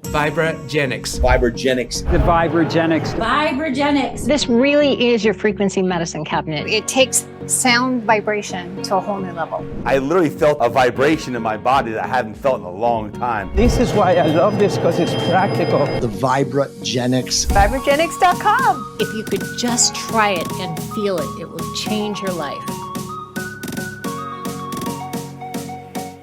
VibraGenix. VibraGenix. The VibraGenix. VibraGenix. This really is your frequency medicine cabinet. It takes sound vibration to a whole new level. I literally felt a vibration in my body that I hadn't felt in a long time. This is why I love this, because it's practical. The VibraGenix. VibraGenix.com. If you could just try it and feel it, it will change your life.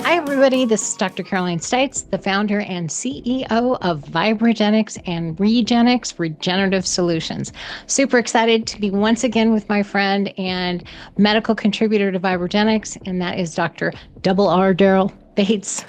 Hi, everybody. This is Dr. Caroline Stites, the founder and CEO of VibraGenix and ReGenix Regenerative Solutions. Super excited to be once again with my friend and medical contributor to VibraGenix, and that is Dr. R. Darryl Bates,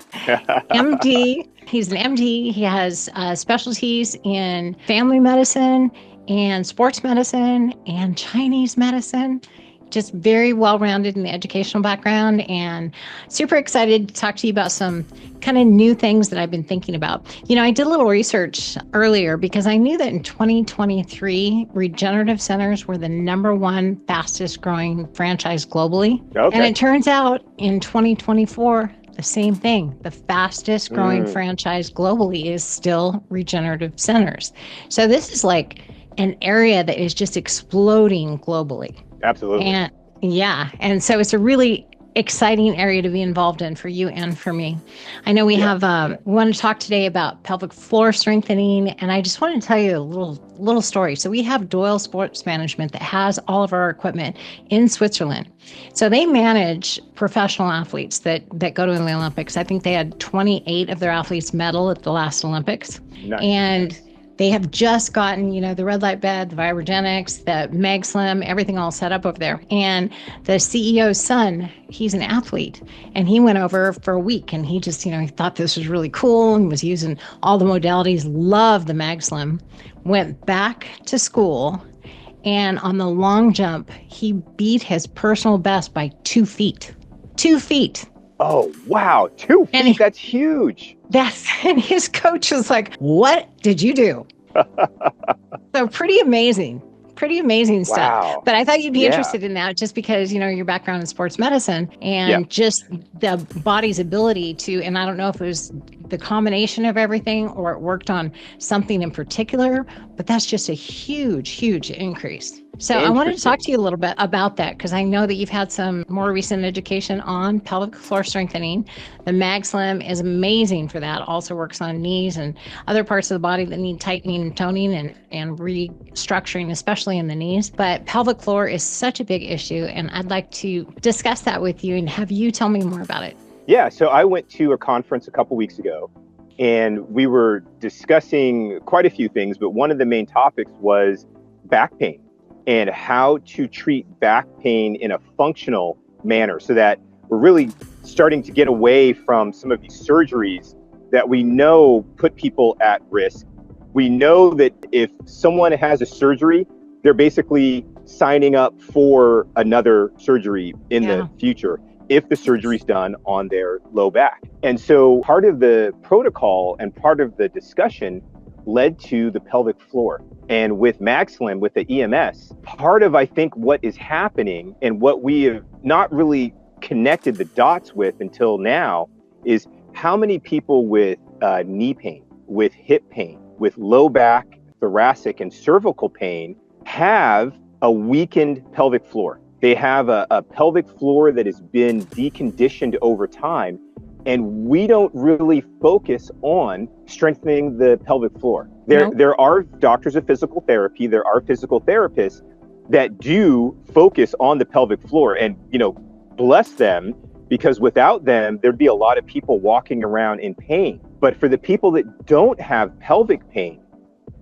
MD. He's an MD. He has specialties in family medicine and sports medicine and Chinese medicine. Just very well-rounded in the educational background, and super excited to talk to you about some kind of new things that I've been thinking about. You know, I did a little research earlier because I knew that in 2023, regenerative centers were the #1 fastest growing franchise globally. Okay. And it turns out in 2024, the same thing. The fastest growing franchise globally is still regenerative centers. So this is like an area that is just exploding globally. Absolutely. And so it's a really exciting area to be involved in for you and for me. I know we want to talk today about pelvic floor strengthening, and I just want to tell you a little story. So we have Doyle Sports Management that has all of our equipment in Switzerland. So they manage professional athletes that go to the Olympics. I think they had 28 of their athletes medal at the last Olympics. Nice. And they have just gotten, the red light bed, the VibraGenix, the MagSlim, everything all set up over there. And the CEO's son, he's an athlete, and he went over for a week, and he just, he thought this was really cool and was using all the modalities, loved the MagSlim, went back to school, and on the long jump, he beat his personal best by 2 feet. 2 feet. Oh, wow. 2 feet. That's huge. And his coach was like, "What did you do?" So pretty amazing stuff. Wow. But I thought you'd be interested in that just because, your background in sports medicine and just the body's ability to, and I don't know if it was the combination of everything or it worked on something in particular, but that's just a huge, huge increase. So I wanted to talk to you a little bit about that because I know that you've had some more recent education on pelvic floor strengthening. The MagSlim is amazing for that. Also works on knees and other parts of the body that need tightening and toning and restructuring, especially in the knees. But pelvic floor is such a big issue, and I'd like to discuss that with you and have you tell me more about it. Yeah, so I went to a conference a couple weeks ago, and we were discussing quite a few things, but one of the main topics was back pain and how to treat back pain in a functional manner so that we're really starting to get away from some of these surgeries that we know put people at risk. We know that if someone has a surgery, they're basically signing up for another surgery in the future if the surgery's done on their low back. And so part of the protocol and part of the discussion led to the pelvic floor. And with MagSlim, with the EMS, part of, I think, what is happening and what we have not really connected the dots with until now is how many people with knee pain, with hip pain, with low back, thoracic, and cervical pain have a weakened pelvic floor. They have a pelvic floor that has been deconditioned over time, and we don't really focus on strengthening the pelvic floor. There are doctors of physical therapy, there are physical therapists that do focus on the pelvic floor, and bless them, because without them, there'd be a lot of people walking around in pain. But for the people that don't have pelvic pain,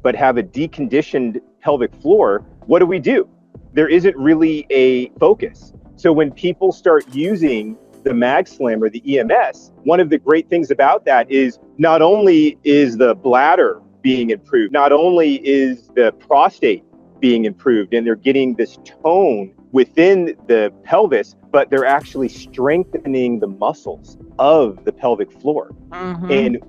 but have a deconditioned pelvic floor, what do? There isn't really a focus. So when people start using the MagSlim or the EMS, one of the great things about that is not only is the bladder being improved, not only is the prostate being improved, and they're getting this tone within the pelvis, but they're actually strengthening the muscles of the pelvic floor. And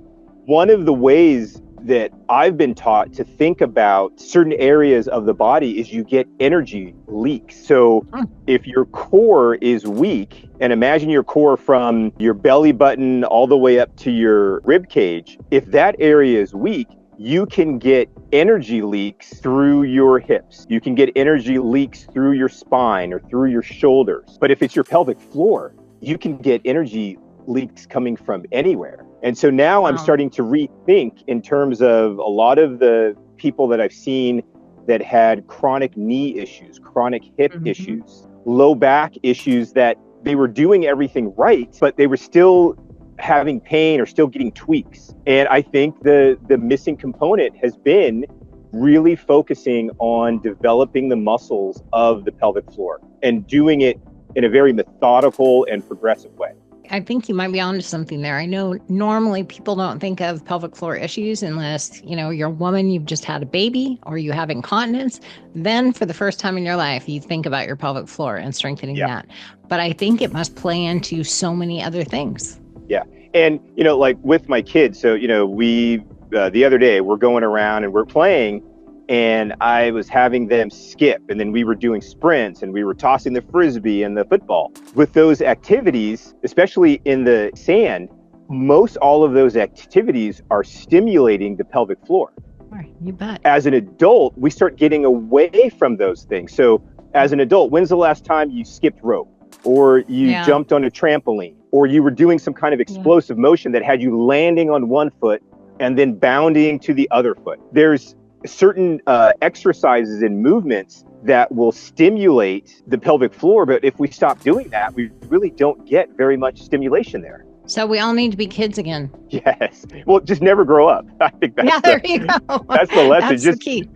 one of the ways that I've been taught to think about certain areas of the body is you get energy leaks. So if your core is weak, and imagine your core from your belly button all the way up to your rib cage, if that area is weak, you can get energy leaks through your hips. You can get energy leaks through your spine or through your shoulders. But if it's your pelvic floor, you can get energy leaks coming from anywhere. And so now I'm starting to rethink in terms of a lot of the people that I've seen that had chronic knee issues, chronic hip issues, low back issues, that they were doing everything right, but they were still having pain or still getting tweaks. And I think the missing component has been really focusing on developing the muscles of the pelvic floor and doing it in a very methodical and progressive way. I think you might be onto something there. I know normally people don't think of pelvic floor issues unless, you're a woman, you've just had a baby, or you have incontinence. Then for the first time in your life, you think about your pelvic floor and strengthening that. But I think it must play into so many other things. Yeah. And, like with my kids, so, we, the other day, we're going around and we're playing, and I was having them skip, and then we were doing sprints, and we were tossing the frisbee and the football. With those activities, especially in the sand, most all of those activities are stimulating the pelvic floor. Right, you bet. As an adult, we start getting away from those things. So as an adult, when's the last time you skipped rope, or you jumped on a trampoline, or you were doing some kind of explosive motion that had you landing on one foot and then bounding to the other foot? There's certain exercises and movements that will stimulate the pelvic floor, but if we stop doing that, we really don't get very much stimulation there. So we all need to be kids again. Yes. Well, just never grow up. I think that's there you go. That's the lesson. That's the key.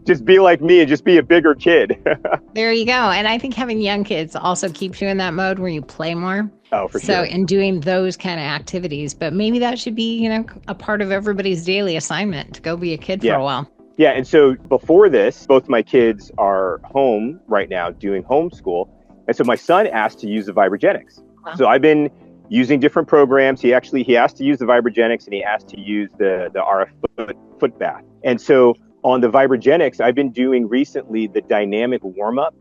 Just be like me and just be a bigger kid. There you go. And I think having young kids also keeps you in that mode where you play more. Oh, for sure. So in doing those kind of activities, but maybe that should be, a part of everybody's daily assignment to go be a kid for a while. Yeah, and so before this, both my kids are home right now doing homeschool. And so my son asked to use the VibraGenix. Wow. So I've been using different programs. He asked to use the VibraGenix, and he asked to use the RF foot bath. And so on the VibraGenix, I've been doing recently the dynamic warm-up,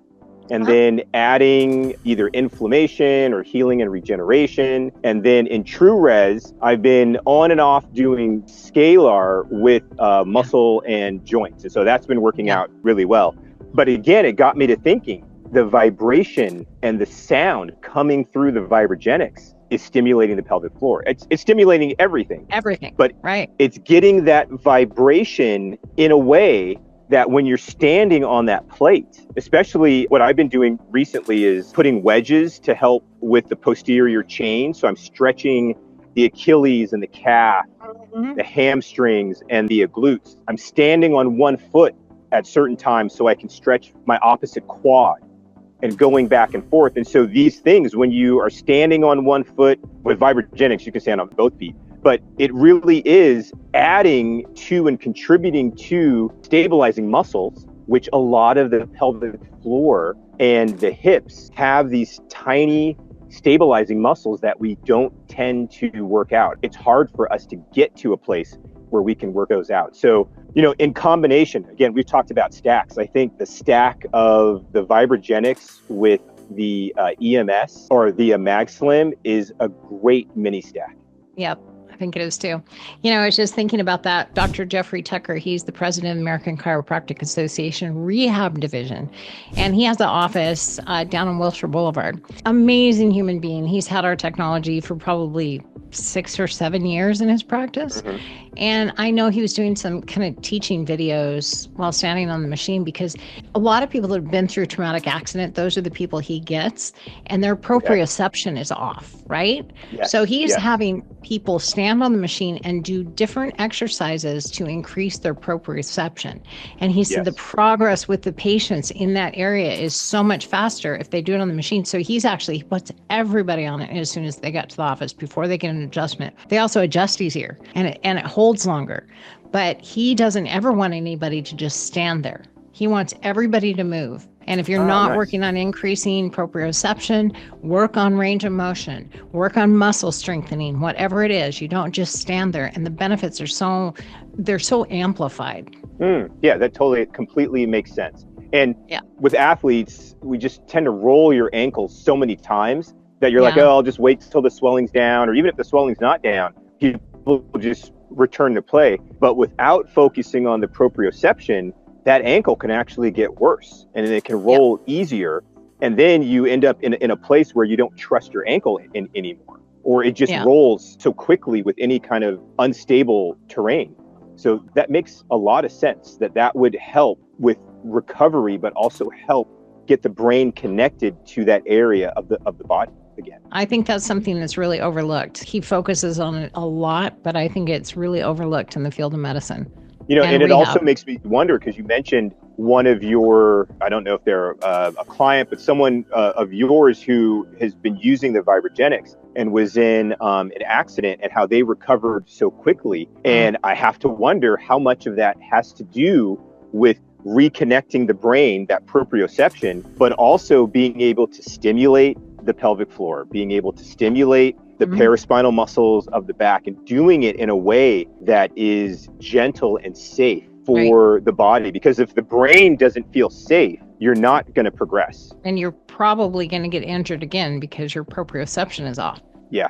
and then adding either inflammation or healing and regeneration. And then in TrueRes, I've been on and off doing scalar with muscle and joints. And so that's been working out really well. But again, it got me to thinking, the vibration and the sound coming through the VibraGenix is stimulating the pelvic floor. It's stimulating everything. But it's getting that vibration in a way that when you're standing on that plate, especially what I've been doing recently is putting wedges to help with the posterior chain. So I'm stretching the Achilles and the calf, the hamstrings and the glutes. I'm standing on one foot at certain times so I can stretch my opposite quad and going back and forth. And so these things, when you are standing on one foot with VibraGenix, you can stand on both feet. But it really is adding to and contributing to stabilizing muscles, which a lot of the pelvic floor and the hips have these tiny stabilizing muscles that we don't tend to work out. It's hard for us to get to a place where we can work those out. So, in combination, again, we've talked about stacks. I think the stack of the VibraGenix with the EMS or the MagSlim is a great mini stack. Yep. I think it is too. I was just thinking about that. Dr. Jeffrey Tucker, he's the president of the American Chiropractic Association Rehab Division, and he has an office down on Wilshire Boulevard. Amazing human being. He's had our technology for probably 6 or 7 years in his practice. And I know he was doing some kind of teaching videos while standing on the machine, because a lot of people that have been through a traumatic accident, those are the people he gets, and their proprioception is off, right? So he's having people stand on the machine and do different exercises to increase their proprioception. And he said the progress with the patients in that area is so much faster if they do it on the machine. So he puts everybody on it as soon as they get to the office before they get an adjustment. They also adjust easier, and it holds longer. But he doesn't ever want anybody to just stand there. He wants everybody to move. And if you're not working on increasing proprioception, work on range of motion, work on muscle strengthening, whatever it is. You don't just stand there. And the benefits are so they're so amplified. Yeah, that totally completely makes sense. And Yeah. with athletes, we just tend to roll your ankles so many times that you're like, Yeah. oh, I'll just wait till the swelling's down, or even if the swelling's not down, people will just return to play. But without focusing on the proprioception, that ankle can actually get worse, and it can roll easier. And then you end up in a place where you don't trust your ankle anymore, or it just rolls so quickly with any kind of unstable terrain. So that makes a lot of sense that would help with recovery, but also help get the brain connected to that area of the body again. I think that's something that's really overlooked. He focuses on it a lot, but I think it's really overlooked in the field of medicine. You know, and it rehab. also makes me wonder, because you mentioned one of your, I don't know if they're a client, but someone of yours who has been using the VibraGenix and was in an accident, and how they recovered so quickly. And I have to wonder how much of that has to do with reconnecting the brain, that proprioception, but also being able to stimulate the pelvic floor, being able to stimulate the paraspinal muscles of the back, and doing it in a way that is gentle and safe for the body. Because if the brain doesn't feel safe, you're not going to progress. And you're probably going to get injured again because your proprioception is off. Yeah.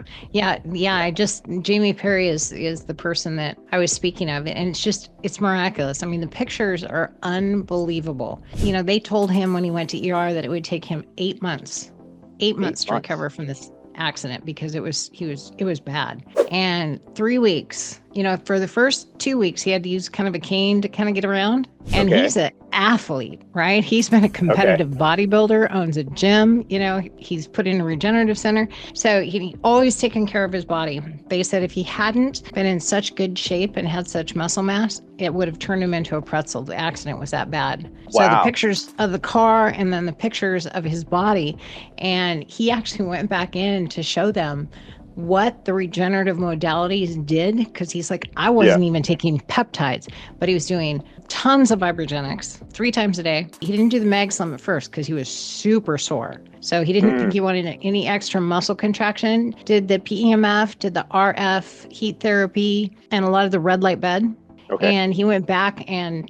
Jamie Perry is the person that I was speaking of. And it's miraculous. I mean, the pictures are unbelievable. You know, they told him when he went to ER that it would take him 8 months to recover from this accident, because it was bad. And 3 weeks, you know, for the first 2 weeks, he had to use kind of a cane to kind of get around. And he's an athlete, right? He's been a competitive bodybuilder, owns a gym, you know, he's put in a regenerative center. So he always taken care of his body. They said if he hadn't been in such good shape and had such muscle mass, it would have turned him into a pretzel. The accident was that bad. So the pictures of the car, and then the pictures of his body. And he actually went back in to show them what the regenerative modalities did, because he's like, I wasn't even taking peptides, but he was doing tons of VibraGenix 3 times a day. He didn't do the mag slim at first because he was super sore. So he didn't think he wanted any extra muscle contraction. Did the PEMF, did the RF, heat therapy, and a lot of the red light bed. And he went back and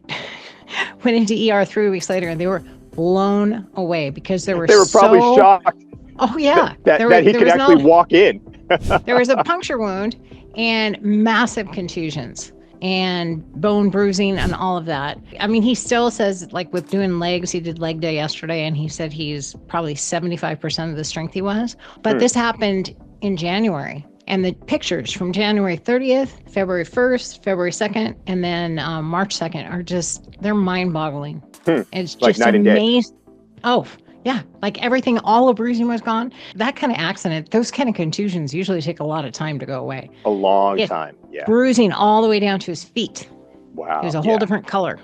went into ER 3 weeks later, and they were blown away because they were probably shocked. Oh yeah, that he could actually walk in. There was a puncture wound and massive contusions and bone bruising and all of that. I mean, he still says, like with doing legs, he did leg day yesterday, and he said he's probably 75% of the strength he was. But this happened in January. And the pictures from January 30th, February 1st, February 2nd, and then March 2nd are they're mind-boggling. It's like just night and day. amazing. Oh, yeah. Like everything, all the bruising was gone. That kind of accident, those kind of contusions usually take a lot of time to go away. A long time. Yeah. Bruising all the way down to his feet. Wow. It was a whole different color.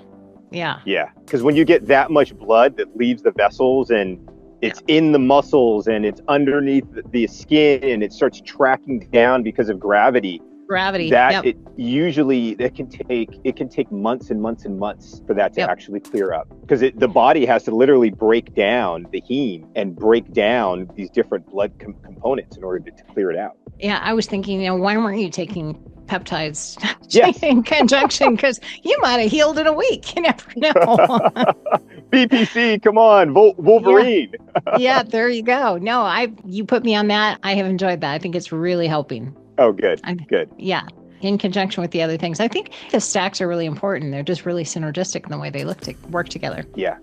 Yeah. Yeah. Because when you get that much blood that leaves the vessels, and it's in the muscles, and it's underneath the skin, and it starts tracking down because of gravity. It usually can take months and months and months for that to actually clear up, because the body has to literally break down the heme and break down these different blood components in order to clear it out. Yeah, I was thinking, you know, why weren't you taking peptides in conjunction? Because you might have healed in a week. You never know. BPC, come on, Wolverine. Yeah, there you go. No, you put me on that. I have enjoyed that. I think it's really helping. Oh, good. Good. Yeah. In conjunction with the other things. I think the stacks are really important. They're just really synergistic in the way they work together. Yeah.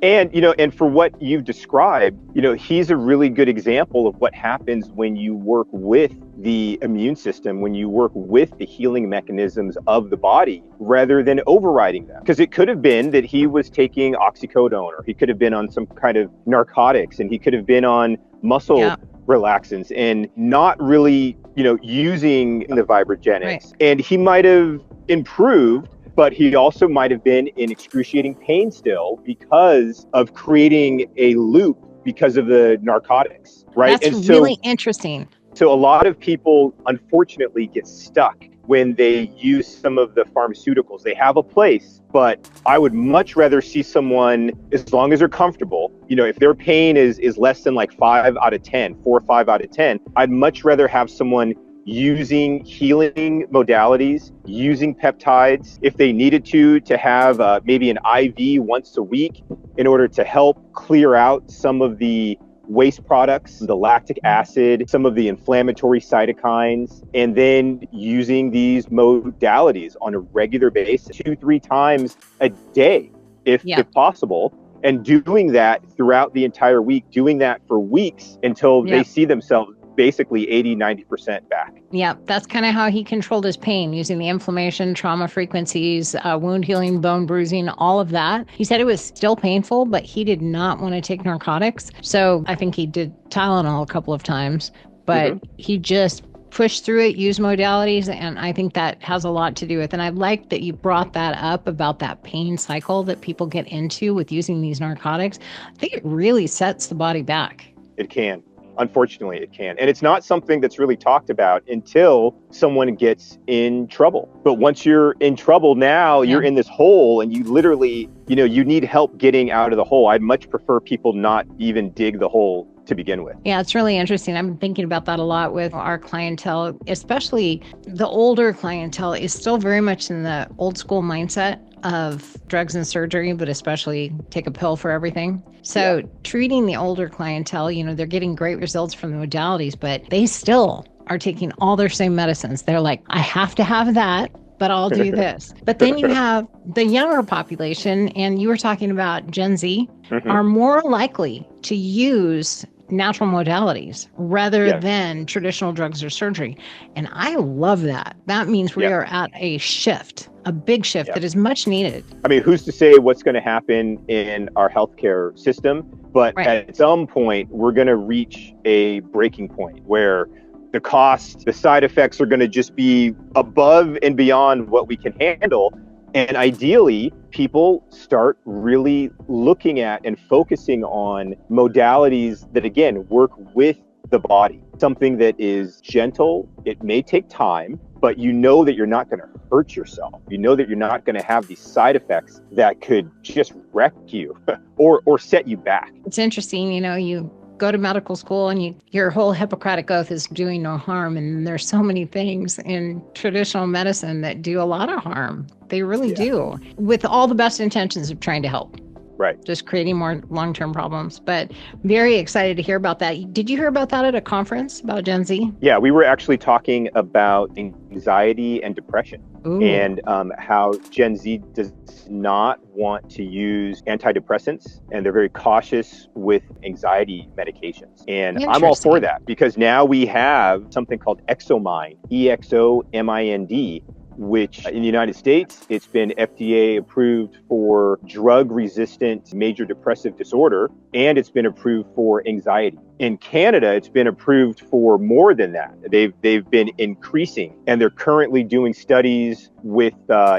And, you know, and for what you've described, you know, he's a really good example of what happens when you work with the immune system, when you work with the healing mechanisms of the body rather than overriding them. Because it could have been that he was taking oxycodone, or he could have been on some kind of narcotics, and he could have been on muscle relaxants and not really, you know, using the VibraGenix. And he might have improved, but he also might have been in excruciating pain still because of creating a loop because of the narcotics, right? That's really interesting. So a lot of people, unfortunately, get stuck when they use some of the pharmaceuticals. They have a place, but I would much rather see someone, as long as they're comfortable, you know, if their pain is less than like 5 out of 10, 4 or 5 out of 10, I'd much rather have someone using healing modalities, using peptides, if they needed to have maybe an IV once a week in order to help clear out some of the waste products, the lactic acid, some of the inflammatory cytokines, and then using these modalities on a regular basis, 2-3 times a day, if possible, and doing that throughout the entire week, doing that for weeks until they see themselves basically 80-90% back. Yeah, that's kind of how he controlled his pain, using the inflammation, trauma frequencies, wound healing, bone bruising, all of that. He said it was still painful, but he did not want to take narcotics. So I think he did Tylenol a couple of times, but he just pushed through it, used modalities, and I think that has a lot to do with it. And I like that you brought that up about that pain cycle that people get into with using these narcotics. I think it really sets the body back. It can. Unfortunately, it can. And it's not something that's really talked about until someone gets in trouble. But once you're in trouble, now you're in this hole and you literally, you need help getting out of the hole. I'd much prefer people not even dig the hole to begin with. Yeah, it's really interesting. I'm thinking about that a lot with our clientele, especially the older clientele is still very much in the old school mindset of drugs and surgery, but especially take a pill for everything. So treating the older clientele, they're getting great results from the modalities, but they still are taking all their same medicines. They're like, I have to have that, but I'll do this. But then you have the younger population, and you were talking about Gen Z, are more likely to use natural modalities rather than traditional drugs or surgery. And I love that. That means we are at a shift, a big shift that is much needed. I mean, who's to say what's going to happen in our healthcare system? But at some point, we're going to reach a breaking point where the cost, the side effects are going to just be above and beyond what we can handle. And ideally, people start really looking at and focusing on modalities that, again, work with the body. Something that is gentle. It may take time, but you know that you're not going to hurt yourself. You know that you're not going to have these side effects that could just wreck you or set you back. It's interesting, you go to medical school and your whole Hippocratic oath is doing no harm. And there's so many things in traditional medicine that do a lot of harm. They really do, with all the best intentions of trying to help. Right. Just creating more long-term problems. But very excited to hear about that. Did you hear about that at a conference about Gen Z? Yeah, we were actually talking about anxiety and depression. Ooh. And how Gen Z does not want to use antidepressants, and they're very cautious with anxiety medications. And I'm all for that, because now we have something called Exomind, EXOMIND, which in the United States, it's been FDA approved for drug-resistant major depressive disorder, and it's been approved for anxiety. In Canada, it's been approved for more than that. They've been increasing, and they're currently doing studies with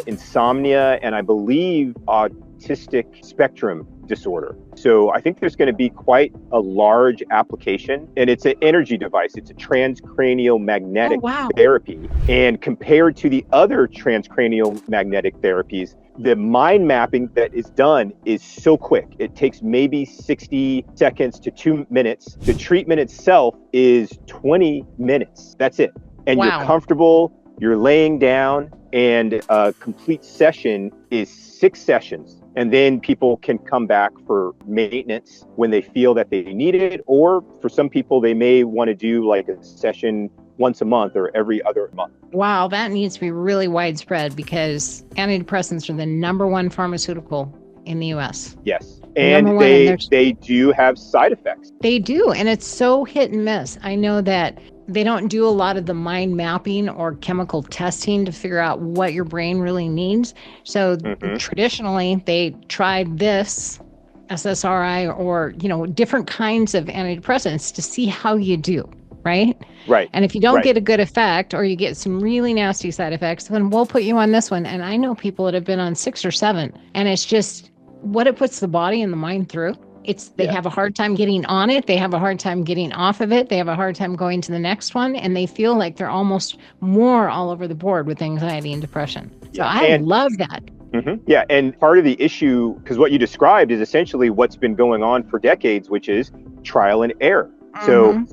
insomnia and I believe autistic spectrum disorder. So I think there's going to be quite a large application, and it's an energy device. It's a transcranial magnetic therapy. And compared to the other transcranial magnetic therapies, the mind mapping that is done is so quick. It takes maybe 60 seconds to 2 minutes. The treatment itself is 20 minutes. That's it. And you're comfortable, you're laying down, and a complete session is 6 sessions. And then people can come back for maintenance when they feel that they need it. Or for some people, they may want to do like a session once a month or every other month. Wow, that needs to be really widespread, because antidepressants are the #1 pharmaceutical in the U.S. Yes. And they do have side effects. They do. And it's so hit and miss. I know that they don't do a lot of the mind mapping or chemical testing to figure out what your brain really needs. So traditionally, they tried this SSRI or, different kinds of antidepressants to see how you do. Right? Right. And if you don't get a good effect, or you get some really nasty side effects, then we'll put you on this one. And I know people that have been on 6 or 7, and it's just what it puts the body and the mind through. They have a hard time getting on it. They have a hard time getting off of it. They have a hard time going to the next one. And they feel like they're almost more all over the board with anxiety and depression. So I love that. Yeah. And part of the issue, because what you described is essentially what's been going on for decades, which is trial and error. So,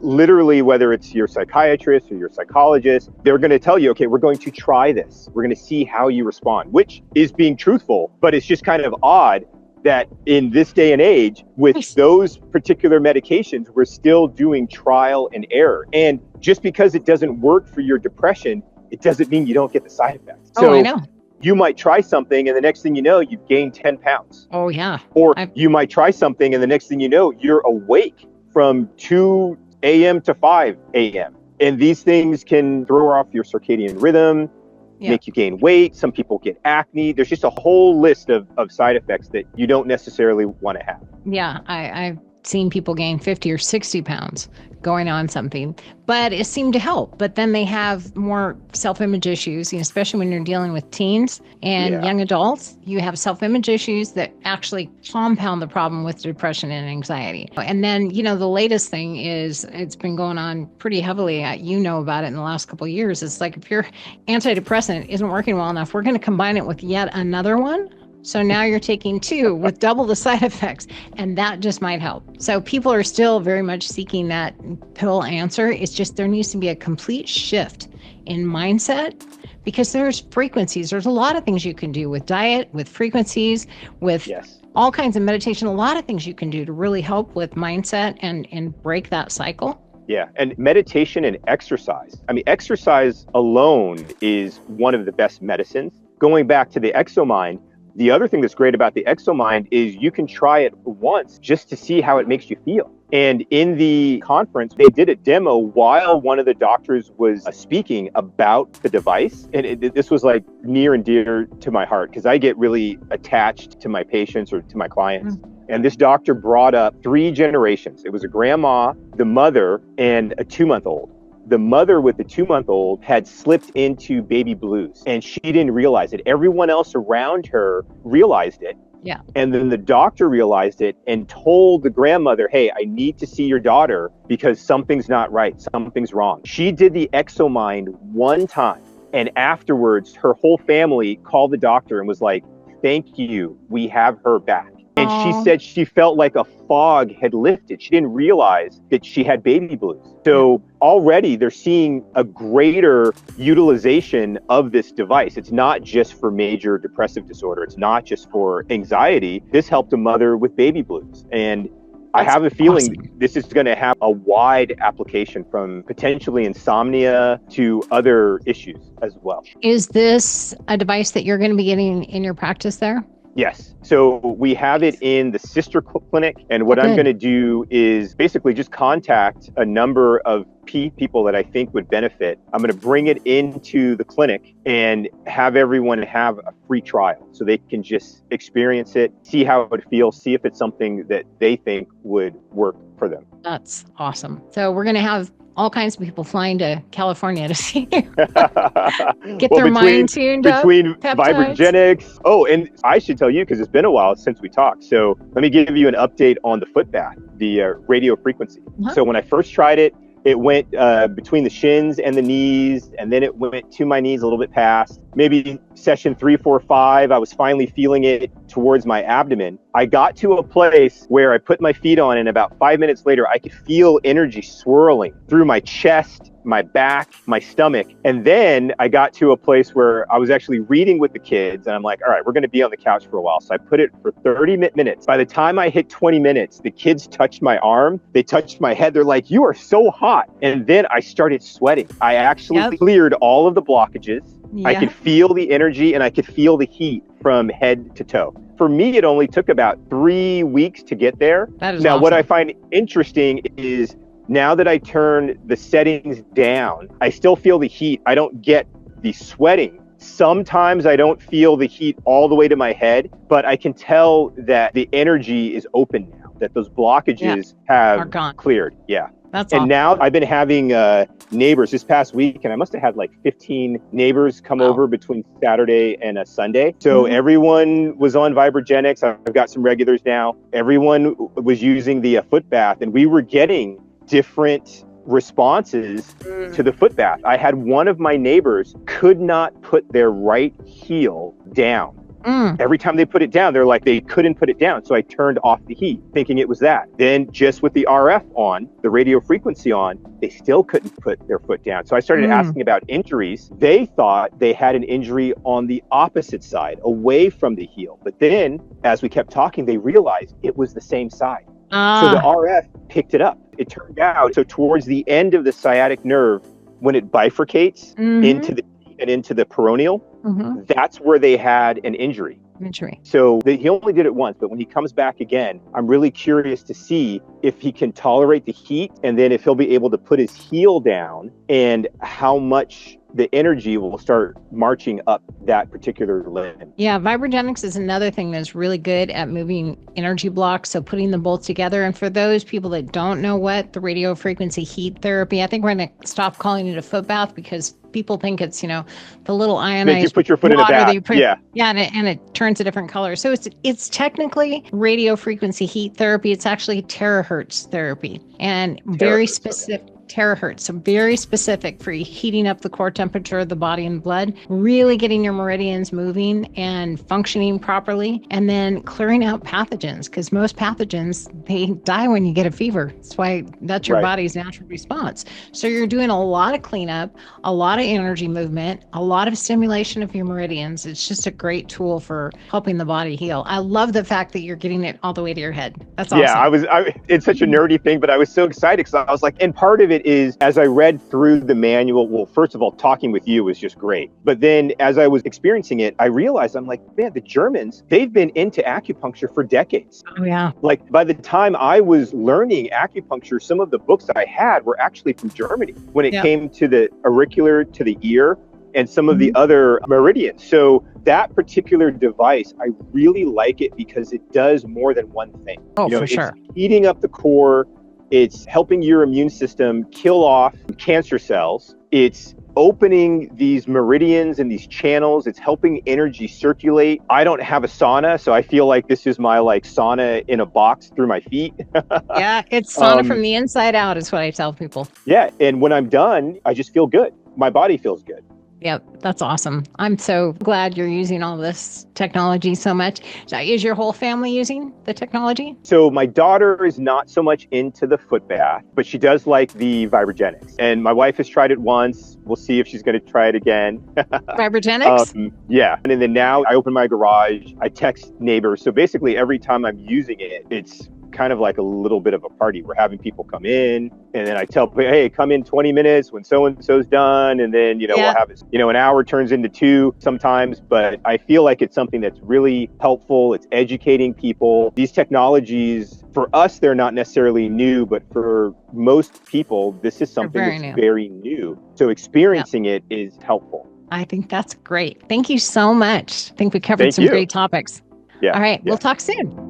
literally, whether it's your psychiatrist or your psychologist, they're going to tell you, okay, we're going to try this. We're going to see how you respond, which is being truthful, but it's just kind of odd that in this day and age, with those particular medications, we're still doing trial and error. And just because it doesn't work for your depression, it doesn't mean you don't get the side effects. Oh, I know. You might try something and the next thing you know, you've gained 10 pounds. Oh, yeah. Or you might try something and the next thing you know, you're awake from 2 a.m. to 5 a.m. And these things can throw off your circadian rhythm, make you gain weight. Some people get acne. There's just a whole list of side effects that you don't necessarily want to have. Yeah, I've seen people gain 50 or 60 pounds going on something, but it seemed to help. But then they have more self-image issues, especially when you're dealing with teens and young adults. You have self-image issues that actually compound the problem with depression and anxiety. And then, the latest thing is it's been going on pretty heavily. You know about it in the last couple of years. It's like if your antidepressant isn't working well enough, we're going to combine it with yet another one. So now you're taking 2 with double the side effects, and that just might help. So people are still very much seeking that pill answer. It's just there needs to be a complete shift in mindset because there's frequencies. There's a lot of things you can do with diet, with frequencies, with all kinds of meditation, a lot of things you can do to really help with mindset and break that cycle. Yeah, and meditation and exercise. I mean, exercise alone is one of the best medicines. Going back to the ExoMind, the other thing that's great about the ExoMind is you can try it once just to see how it makes you feel. And in the conference, they did a demo while one of the doctors was speaking about the device. And this was like near and dear to my heart because I get really attached to my patients or to my clients. And this doctor brought up 3 generations. It was a grandma, the mother, and a 2-month-old. The mother with the 2-month-old had slipped into baby blues and she didn't realize it. Everyone else around her realized it. Yeah. And then the doctor realized it and told the grandmother, hey, I need to see your daughter because something's not right. Something's wrong. She did the ExoMind one time. And afterwards, her whole family called the doctor and was like, thank you. We have her back. And she said she felt like a fog had lifted. She didn't realize that she had baby blues. So already they're seeing a greater utilization of this device. It's not just for major depressive disorder. It's not just for anxiety. This helped a mother with baby blues. And I have a feeling this is going to have a wide application from potentially insomnia to other issues as well. Is this a device that you're going to be getting in your practice there? Yes. So we have it in the sister clinic. And what I'm going to do is basically just contact a number of people that I think would benefit. I'm going to bring it into the clinic and have everyone have a free trial so they can just experience it, see how it would feel, see if it's something that they think would work for them. That's awesome. So we're going to have all kinds of people flying to California to see you. Get their mind tuned up. Between VibraGenix. Oh, and I should tell you, because it's been a while since we talked. So let me give you an update on the foot bath, the radio frequency. So when I first tried it, it went between the shins and the knees, and then it went to my knees a little bit past. Maybe session 3, 4, 5, I was finally feeling it towards my abdomen. I got to a place where I put my feet on, and about 5 minutes later, I could feel energy swirling through my chest, my back, my stomach. And then I got to a place where I was actually reading with the kids, and I'm like, all right, we're going to be on the couch for a while. So I put it for 30 minutes. By the time I hit 20 minutes, the kids touched my arm. They touched my head. They're like, you are so hot. And then I started sweating. I actually cleared all of the blockages. I could feel the energy and I could feel the heat from head to toe. For me, it only took about 3 weeks to get there. That is now, awesome. What I find interesting is now that I turn the settings down, I still feel the heat. I don't get the sweating. Sometimes I don't feel the heat all the way to my head, but I can tell that the energy is open now, that those blockages have cleared. Yeah. That's and awesome. Now I've been having neighbors this past week, and I must have had like 15 neighbors come over between Saturday and Sunday. So everyone was on VibraGenix. I've got some regulars now. Everyone was using the foot bath, and we were getting different responses to the foot bath. I had one of my neighbors could not put their right heel down. Every time they put it down, they're like, they couldn't put it down. So I turned off the heat, thinking it was that. Then just with the RF on, the radio frequency on, they still couldn't put their foot down. So I started asking about injuries. They thought they had an injury on the opposite side, away from the heel. But then, as we kept talking, they realized it was the same side. So the RF picked it up. It turned out, so towards the end of the sciatic nerve, when it bifurcates into the and into the peroneal, that's where they had an injury. So he only did it once, but when he comes back again, I'm really curious to see if he can tolerate the heat, and then if he'll be able to put his heel down, and how much the energy will start marching up that particular limb. Yeah, VibraGenix is another thing that's really good at moving energy blocks, so putting them both together. And for those people that don't know what the radio frequency heat therapy, I think we're going to stop calling it a foot bath, because people think it's, the little ionized you put your foot in a bath. And it turns a different color. So it's technically radio frequency heat therapy. It's actually terahertz therapy, and very specific. Terahertz, so very specific for heating up the core temperature of the body and blood, really getting your meridians moving and functioning properly, and then clearing out pathogens, because most pathogens, they die when you get a fever. That's your body's natural response. So you're doing a lot of cleanup, a lot of energy movement, a lot of stimulation of your meridians. It's just a great tool for helping the body heal. I love the fact that you're getting it all the way to your head. That's awesome. Yeah, it's such a nerdy thing, but I was so excited, because I was like, and part of it is, as I read through the manual, well, first of all, talking with you was just great. But then as I was experiencing it, I realized, I'm like, man, the Germans, they've been into acupuncture for decades. Oh, yeah. Like, by the time I was learning acupuncture, some of the books I had were actually from Germany when it came to the auricular, to the ear, and some of the other meridians. So that particular device, I really like it because it does more than one thing. Oh, for sure. It's heating up the core. It's helping your immune system kill off cancer cells. It's opening these meridians and these channels. It's helping energy circulate. I don't have a sauna, so I feel like this is my sauna in a box through my feet. Yeah, it's sauna from the inside out is what I tell people. Yeah, and when I'm done, I just feel good. My body feels good. Yep, that's awesome. I'm so glad you're using all this technology so much. Is your whole family using the technology? So my daughter is not so much into the foot bath, but she does like the VibraGenix. And my wife has tried it once. We'll see if she's going to try it again. VibraGenix? Yeah. And then now I open my garage, I text neighbors. So basically every time I'm using it, it's kind of like a little bit of a party. We're having people come in, and then I tell people, hey, come in 20 minutes when so-and-so's done. And then, we'll have it, an hour turns into 2 sometimes. But I feel like it's something that's really helpful. It's educating people. These technologies, for us, they're not necessarily new, but for most people, this is something very new. So experiencing it is helpful. I think that's great. Thank you so much. I think we covered some great topics. Yeah. All right. We'll talk soon.